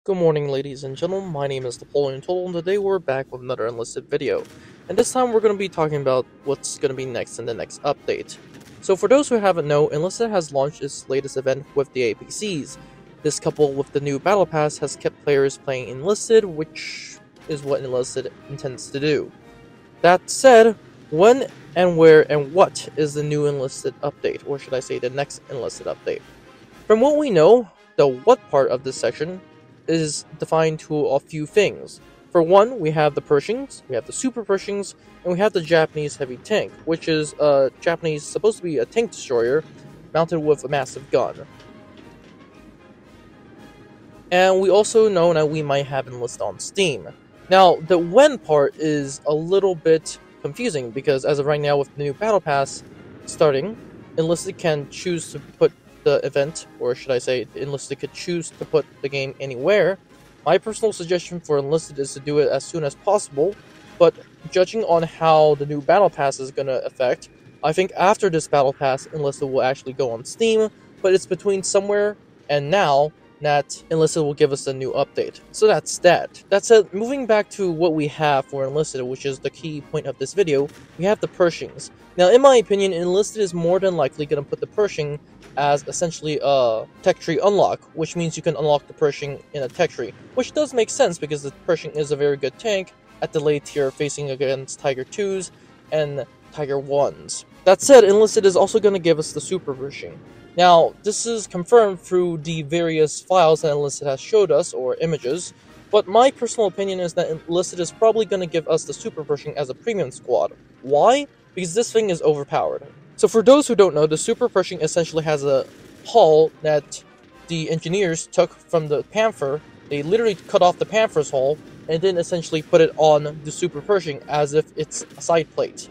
Good morning, ladies and gentlemen. My name is Napoleon Total, and today we're back with another Enlisted video. And this time we're going to be talking about what's going to be next in the next update. So for those who haven't known, Enlisted has launched its latest event with the APCs. This coupled with the new Battle Pass has kept players playing Enlisted, which is what Enlisted intends to do. That said, when and where and what is the new Enlisted update, or should I say the next Enlisted update? From what we know, the what part of this section is defined to a few things. For one, we have the Pershings, we have the Super Pershings, and we have the Japanese heavy tank, which is supposed to be a tank destroyer mounted with a massive gun. And we also know that we might have Enlist on Steam. Now, the when part is a little bit confusing because as of right now, with the new Battle Pass starting, Enlisted can choose to put the event, or should I say, Enlisted could choose to put the game anywhere. My personal suggestion for Enlisted is to do it as soon as possible, but judging on how the new Battle Pass is going to affect, I think after this Battle Pass, Enlisted will actually go on Steam, but it's between somewhere and now that Enlisted will give us a new update. So that's that. That said, moving back to what we have for Enlisted, which is the key point of this video, we have the Pershings. Now, in my opinion, Enlisted is more than likely going to put the Pershing as essentially a tech tree unlock, which means you can unlock the Pershing in a tech tree, which does make sense because the Pershing is a very good tank at the late tier facing against Tiger 2s and Tiger 1s. That said, Enlisted is also going to give us the Super Pershing. Now, this is confirmed through the various files that Enlisted has showed us, or images, but my personal opinion is that Enlisted is probably going to give us the Super Pershing as a premium squad. Why? Because this thing is overpowered. So for those who don't know, the Super Pershing essentially has a hull that the engineers took from the Panther. They literally cut off the Panther's hull and then essentially put it on the Super Pershing as if it's a side plate.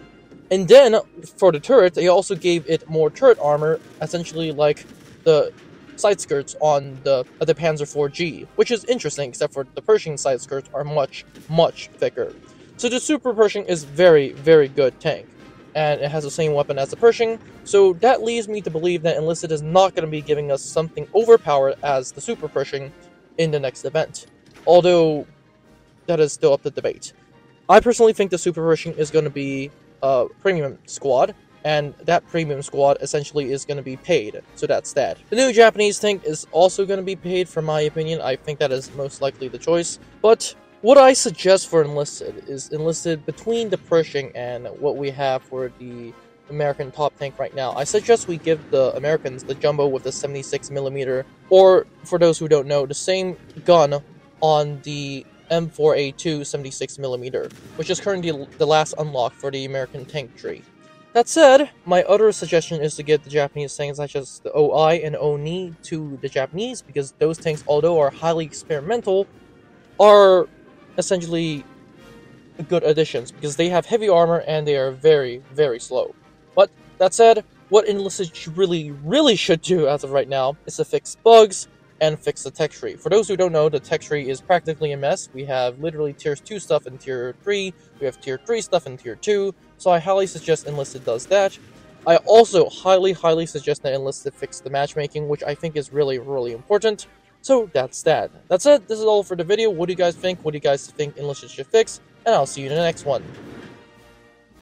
And then, for the turret, they also gave it more turret armor, essentially like the side skirts on the Panzer IV-G, which is interesting, except for the Pershing side skirts are much, much thicker. So the Super Pershing is very, very good tank, and it has the same weapon as the Pershing, so that leads me to believe that Enlisted is not going to be giving us something overpowered as the Super Pershing in the next event, although that is still up to debate. I personally think the Super Pershing is going to be a premium squad, and that premium squad essentially is going to be paid, so that's that. The new Japanese tank is also going to be paid, from my opinion. I think that is most likely the choice, but what I suggest for Enlisted is Enlisted between the Pershing and what we have for the American top tank right now. I suggest we give the Americans the Jumbo with the 76mm, or for those who don't know, the same gun on the M4A2 76mm, which is currently the last unlock for the American tank tree. That said, my other suggestion is to give the Japanese tanks such as the OI and ONI to the Japanese, because those tanks, although are highly experimental, are essentially good additions, because they have heavy armor and they are very, very slow. But that said, what Enlisted really should do as of right now is to fix bugs and fix the tech tree. For those who don't know, the tech tree is practically a mess. We have literally tier 2 stuff in tier 3, we have tier 3 stuff in tier 2, so I highly suggest Enlisted does that. I also highly suggest that Enlisted fix the matchmaking, which I think is really, really important. So that's that. That's it. This is all for the video. What do you guys think? What do you guys think Enlisted should fix? And I'll see you in the next one.